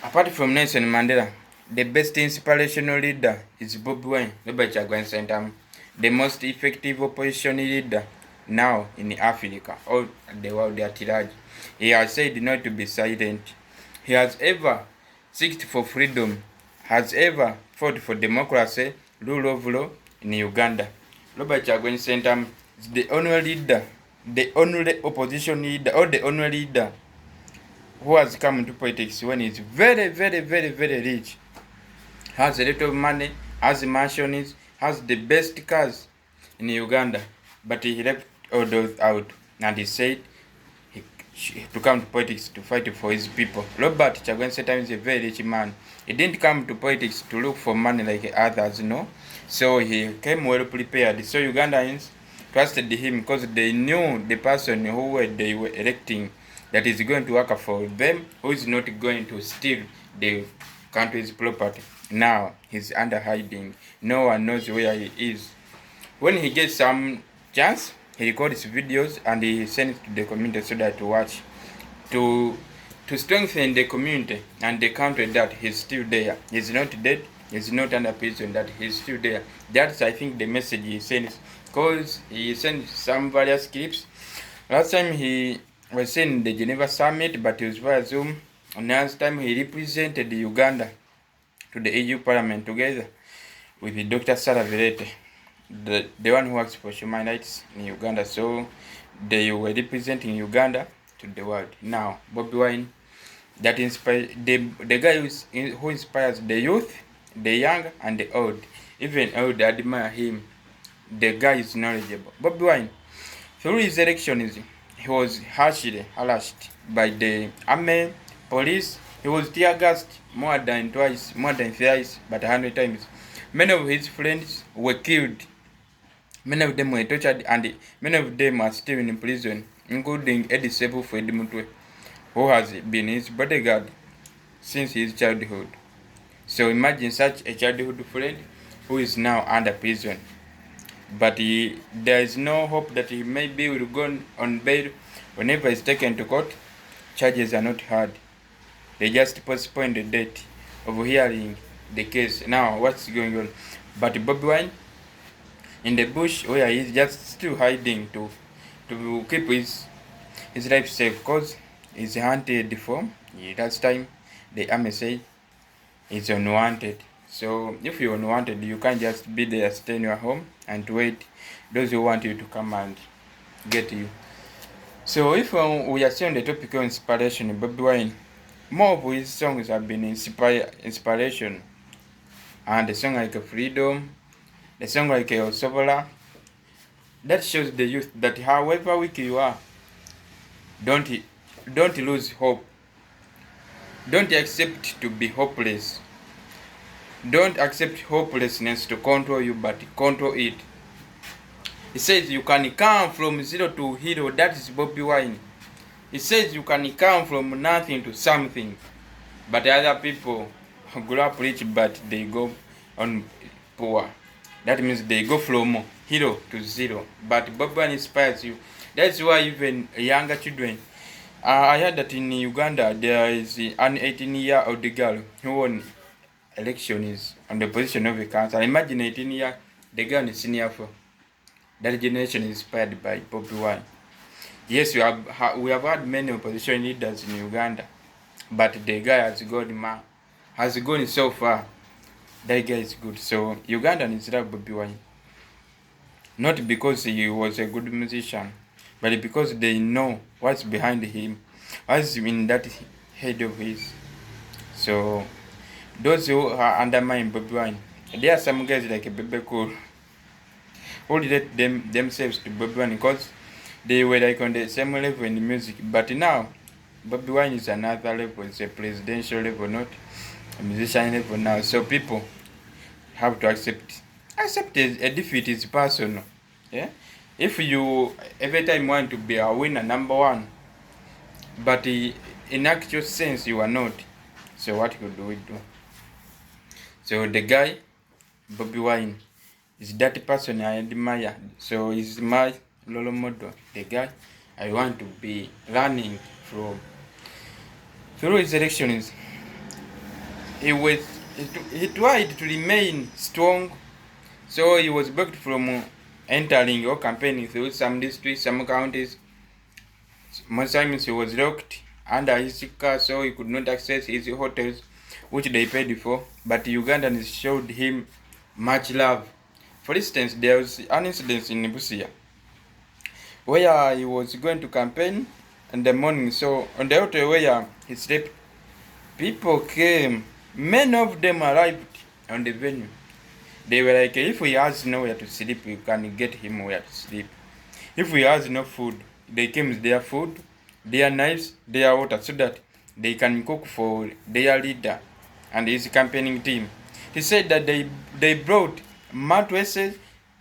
Apart from Nelson Mandela, the best inspirational leader is Bobi Wine, the most effective opposition leader now in Africa or the world at large. He has said not to be silent. He has ever seeked for freedom, has ever fought for democracy, rule of law in Uganda. Robert Kyagulanyi Ssentamu is the only leader, the only opposition leader, or the only leader who has come into politics when he's very rich, has a lot of money, has mansions, has the best cars in Uganda, but he left all those out and he said to come to politics to fight for his people. Robert Kyagulanyi Ssentamu is a very rich man. He didn't come to politics to look for money like others, no. So he came well prepared. So Ugandans trusted him because they knew the person who they were electing that is going to work for them, who is not going to steal the country's property. Now he's under hiding. No one knows where he is. When he gets some chance, he records videos and he sends to the community so that to watch, to strengthen the community and the country that he's still there. He's not dead. He's not under prison. That he's still there. That's, I think, the message he sends, because he sent some various clips. Last time he was in the Geneva summit, but it was via Zoom. And last time he represented Uganda to the EU Parliament together with Dr. Sarah Virete, the one who works for human rights in Uganda. So they were representing Uganda to the world. Now, Bobi Wine, that inspires the guy who inspires the youth, the young, and the old. Even old admire him. The guy is knowledgeable. Bobi Wine, through his elections, he was harshly harassed by the army, police. He was tear gassed more than twice, more than thrice, but 100 times. Many of his friends were killed. Many of them were tortured, and many of them are still in prison, including Edisebu Fredimutwe, who has been his bodyguard since his childhood. So imagine such a childhood friend who is now under prison. But there is no hope that he maybe will go on bail. Whenever he's taken to court, charges are not heard. They just postpone the date of hearing the case. Now, what's going on? But Bobi Wine, in the bush where he's just still hiding to keep his life safe, because he's hunted for. Last time, the army said he's unwanted. So if you're unwanted, you can't just be there, stay in your home and wait those who want you to come and get you. So if we are seeing the topic of inspiration, Bobi Wine, more of his songs have been inspiration. And the song like Freedom, the song like Osobola, that shows the youth that however weak you are, don't lose hope. Don't accept to be hopeless. Don't accept hopelessness to control you, but control it. He says you can come from zero to hero. That is Bobi Wine. He says you can come from nothing to something. But other people grow up rich, but they go on poor. That means they go from hero to zero. But Bobi Wine inspires you. That's why even younger children. I heard that in Uganda there is an 18-year-old girl who won election is on the position of a council. Imagine 18 years, the girl is senior for. That generation is inspired by Bobi Wine. Yes, we have had many opposition leaders in Uganda, but the guy has gone so far. That guy is good. So Ugandan is love Bobi Wine. Not because he was a good musician, but because they know what's behind him, what's in that head of his. So those who are undermining Bobi Wine, there are some guys like a Bebe Cool who relate themselves to Bobi Wine because they were like on the same level in the music. But now, Bobi Wine is another level. It's a presidential level, not a musician level now. So people have to accept a defeat is personal. Yeah. If you every time want to be a winner, number one, but in actual sense you are not. So what could we do? So the guy, Bobi Wine, is that person I admire. So he's my role model. The guy I want to be learning from. Through his elections, he tried to remain strong, so he was blocked from entering or campaigning through some districts, some counties. Most times he was locked under his car, so he could not access his hotels, which they paid for. But Ugandans showed him much love. For instance, there was an incident in Busia where he was going to campaign in the morning. So on the hotel where he slept, people came. Many of them arrived on the venue. They were like, if he has nowhere to sleep, we can get him where to sleep. If he has no food, they came with their food, their knives, their water, so that they can cook for their leader and his campaigning team. He said that they brought mattresses,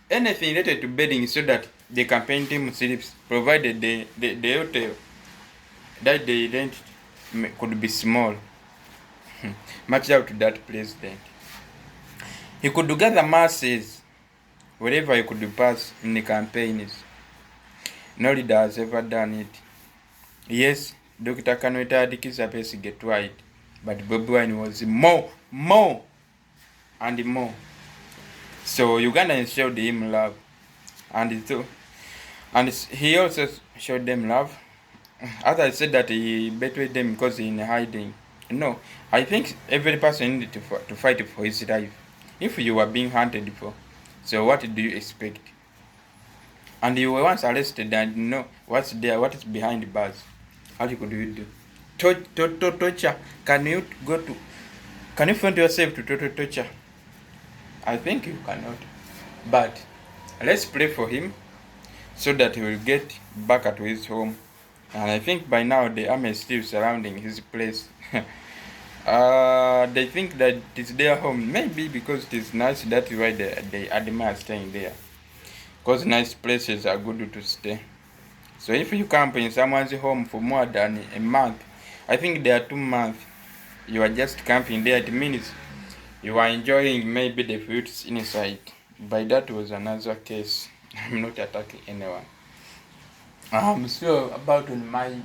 anything related to bedding, so that the campaign team sleeps, provided the hotel that they rent could be small. Much out to that president. He could gather masses wherever he could pass in the campaigns. No leader has ever done it. Yes, Dr. Kanweta Adikiza Besigye tried, but Bobi Wine was more, and more. So Ugandans showed him love, and he also showed them love. Others said that he betrayed them because he's in hiding. No, I think every person needed to fight for his life. If you were being hunted for, so what do you expect? And you were once arrested and you know what's there, what is behind the bars. How could you do? Torture. Can you find yourself to torture? I think you cannot. But let's pray for him so that he will get back at his home. And I think by now the army is still surrounding his place. They think that it's their home. Maybe because it is nice, that's why they admire staying there. Because nice places are good to stay. So if you camp in someone's home for more than a month, I think there are 2 months, you are just camping there. It means you are enjoying maybe the fruits inside. But that was another case. I'm not attacking anyone. I'm still about my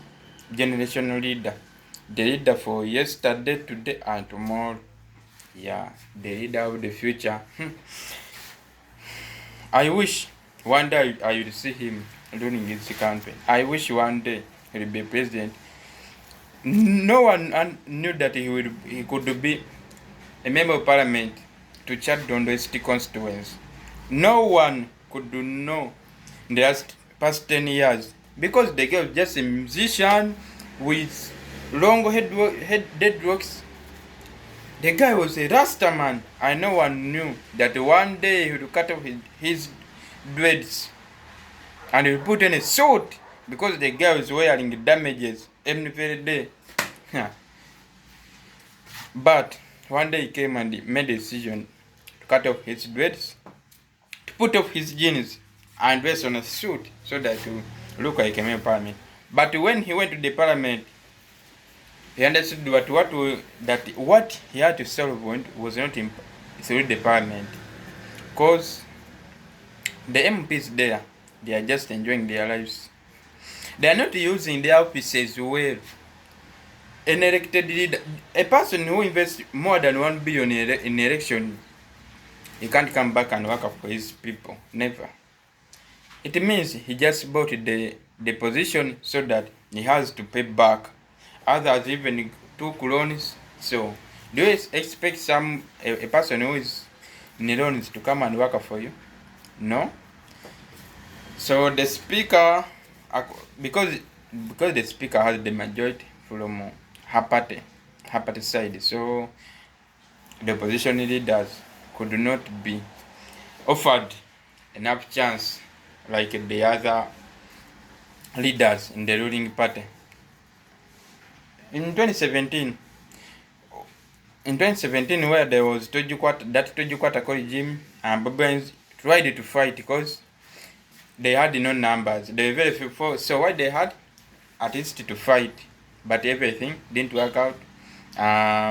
generational leader. The leader for yesterday, today, and tomorrow. Yeah, the leader of the future. I wish one day I will see him running his campaign. I wish one day he will be president. No one knew that he could be a member of parliament to Chadon West constituency. No one could know in the past 10 years because the guy was just a musician with long dreadlocks. The guy was a Rasta man, and no one knew that one day he would cut off his dreads and he would put in a suit because the guy was wearing damages every day. But one day he came and he made a decision to cut off his dreads, to put off his jeans and dress on a suit so that he would look like a member of parliament. But when he went to the parliament, he understood that what he had to solve was not through the parliament. Because the MPs there, they are just enjoying their lives. They are not using their offices well. An elected leader, a person who invests more than 1 billion in election, he can't come back and work for his people. Never. It means he just bought the position so that he has to pay back. Others even took loans. So, do you expect a person who is in loans to come and work for you? No. So the speaker, because the speaker has the majority from her party side, so the opposition leaders could not be offered enough chance like the other leaders in the ruling party. In 2017, where there was Tojukwata regime, and Bobi tried to fight because they had no numbers. They were very few, so what they had at least to fight, but everything didn't work out.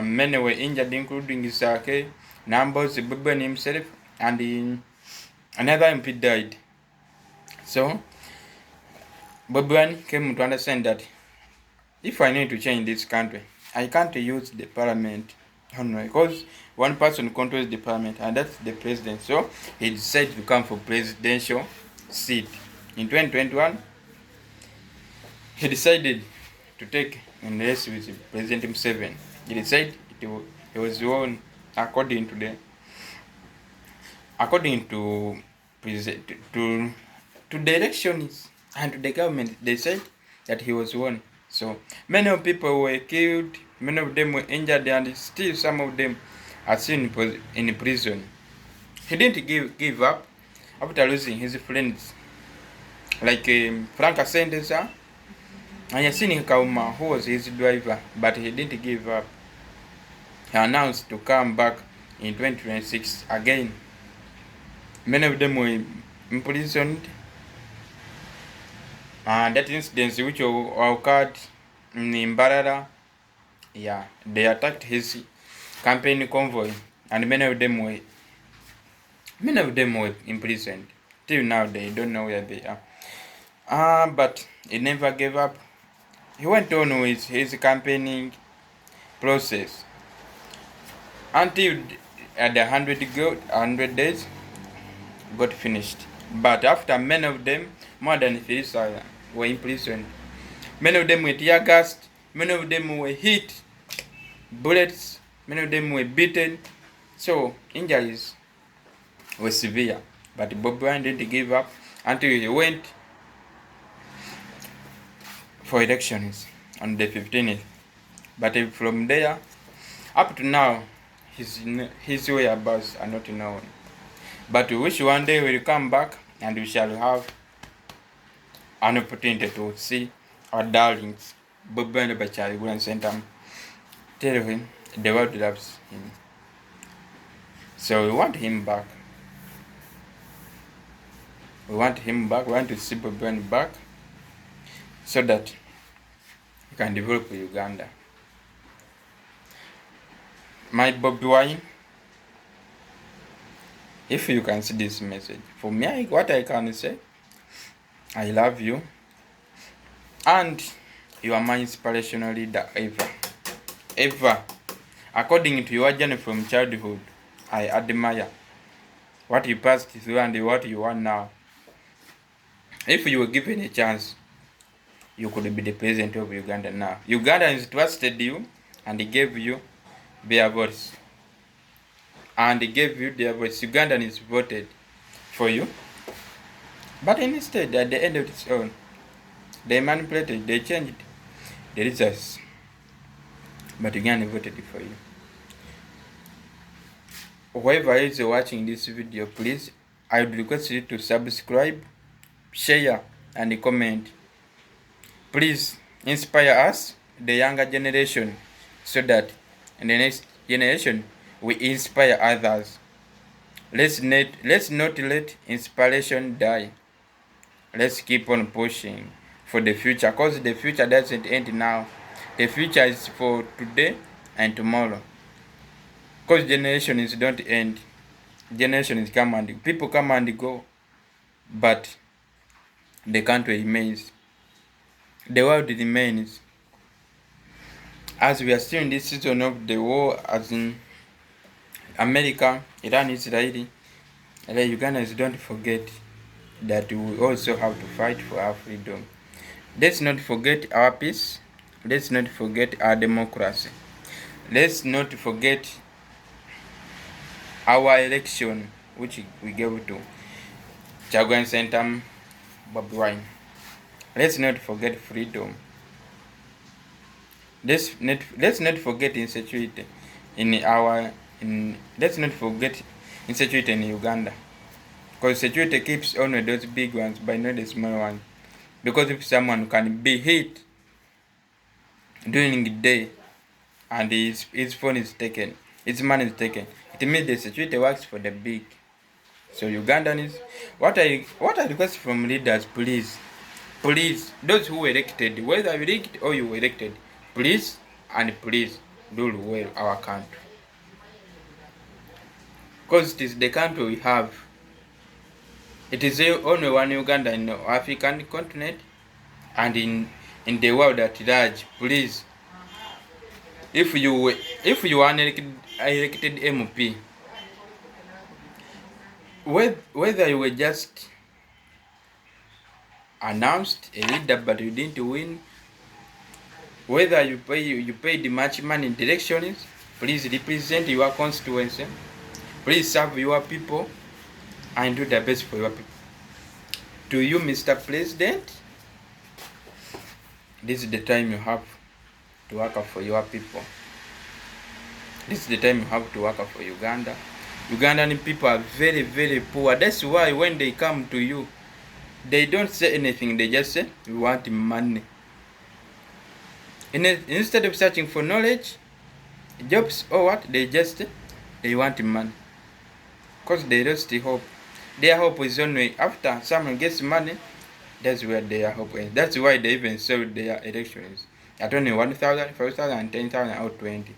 Many were injured, including Isake, Numbers, Bobi himself, and another MP died. So Bobi came to understand that if I need to change this country, I can't use the parliament I don't know, because one person controls the parliament, and that's the president. So he decided to come for presidential seat. In 2021, he decided to take in race with President Museveni. He decided he was won according to the elections and to the government. They said that he was won. So many of people were killed, many of them were injured, and still some of them are still in prison. He didn't give up after losing his friends like Frank Asendeza and Yasin Kauma, who was his driver, but he didn't give up. He announced to come back in 2026 again. Many of them were imprisoned. That incident which occurred in Mbarara, yeah, they attacked his campaign convoy, and many of them were imprisoned. Till now, they don't know where they are. But he never gave up. He went on with his campaigning process until the 100 days got finished. But after many of them, more than 3,000 were imprisoned. Many of them were tear gassed, many of them were hit bullets, many of them were beaten. So injuries were severe. But Bobi Wine didn't give up until he went for elections on the 15th. But from there up to now, his whereabouts are not known. But we wish one day we will come back and we shall have an opportunity to see our darlings, Bobi and Bachari, go and send them. Tell him the world loves him. So we want him back. We want him back. We want to see Bobi back so that he can develop Uganda. My Bobi Wine, if you can see this message, for me, what I can say, I love you, and you are my inspirational leader ever. According to your journey from childhood, I admire what you passed through and what you are now. If you were given a chance, you could be the president of Uganda now. Ugandans trusted you and they gave you their voice. And they gave you their voice. Ugandans voted for you. But instead, at the end of its own, they manipulated, they changed the results. But Uganda voted for you. Whoever is watching this video, please, I would request you to subscribe, share, and comment. Please inspire us, the younger generation, so that in the next generation we inspire others. Let's not let inspiration die. Let's keep on pushing for the future, because the future doesn't end now. The future is for today and tomorrow. Because generations don't end. Generations come and people come and go, but the country remains. The world remains. As we are still in this season of the war, as in America, Iran, Israel, the Ugandans don't forget that we also have to fight for our freedom. Let's not forget our peace. Let's not forget our democracy. Let's not forget our election, which we gave to Chagwan Centam Bobi Wine. Let's not forget freedom. Let's not forget insecurity let's not forget insecurity in Uganda. Because security keeps only those big ones, but not the small ones. Because if someone can be hit during the day and his phone is taken, his money is taken, it means the security works for the big. So Ugandans, what I request from leaders, please, those who were elected, whether you elected or you were elected, please rule well our country. Because it is the country we have. It is only one Uganda in the African continent and in the world at large. Please if you are an elected MP, whether you were just announced a leader but you didn't win, whether you paid much money in elections, please represent your constituency, please serve your people, and do the best for your people. To you, Mr. President, this is the time you have to work for your people. This is the time you have to work for Uganda. Ugandan people are very, very poor. That's why when they come to you, they don't say anything. They just say, we want money. Instead of searching for knowledge, jobs, or what, they want money. Because they lost the hope. Their hope is only after someone gets money, that's where their hope is. That's why they even sold their elections at only 1,000, 5,000, 10,000, or 20.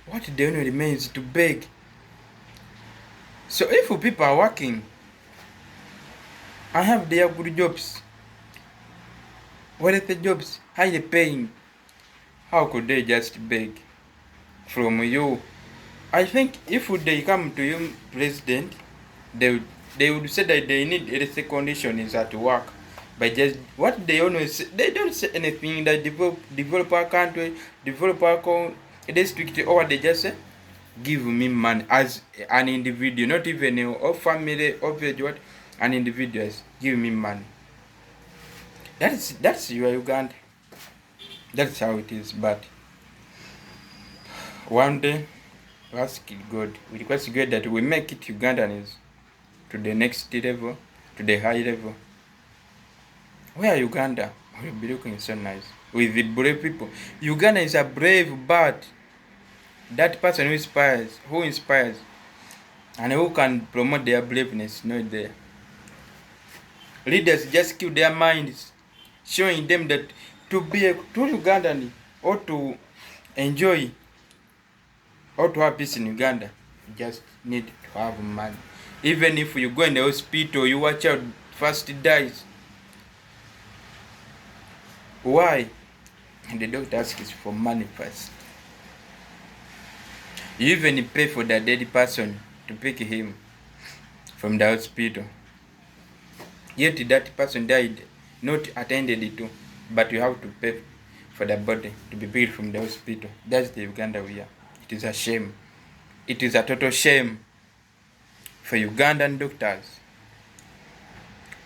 What they only remains to beg. So if people are working and have their good jobs, wealthy jobs, highly paying, how could they just beg from you? I think if they come to you, President, they would say that they need healthy conditions at work. But just what they always say, they don't say anything that develop our country, develop our district, or they just say, give me money as an individual, not even or family or village, what, an individual, give me money. That's your Uganda. That's how it is. But one day, we ask God, we request God that we make it Ugandans to the next level, to the high level. Where Uganda will be looking so nice with the brave people. Uganda is a brave, but that person who inspires, and who can promote their braveness, not there. Leaders just kill their minds, showing them that to be a true Ugandan or to enjoy or to have peace in Uganda, you just need to have money. Even if you go in the hospital, your child first dies. Why? And the doctor asks for money first. You even pay for the dead person to pick him from the hospital. Yet that person died, not attended to, but you have to pay for the body to be picked from the hospital. That's the Uganda we are. It is a shame. It is a total shame for Ugandan doctors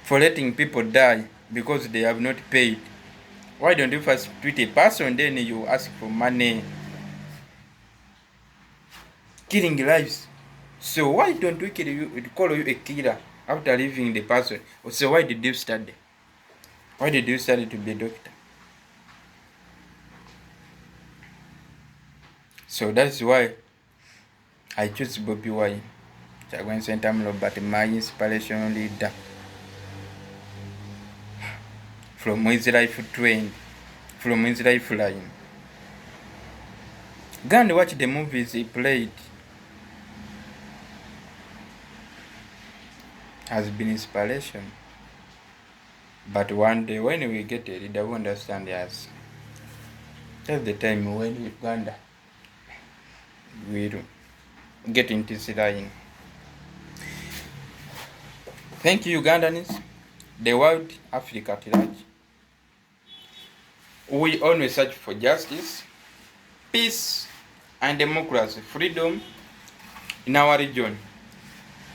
for letting people die because they have not paid. Why don't you first treat a person, then you ask for money? Killing lives. So why don't we call you a killer after leaving the person? So why did you study? Why did you study to be a doctor? So that's why I choose Bobi Wine. But my inspirational leader. From his life trained, from his lifeline. Go and watch the movies he played. Has been inspiration. But one day when we get a leader who understands us, that's the time when Uganda will get into this line. Thank you, Ugandans, the world, Africa at large. We always search for justice, peace, and democracy, freedom in our region.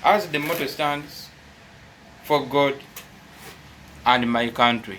As the motto stands, for God and my country.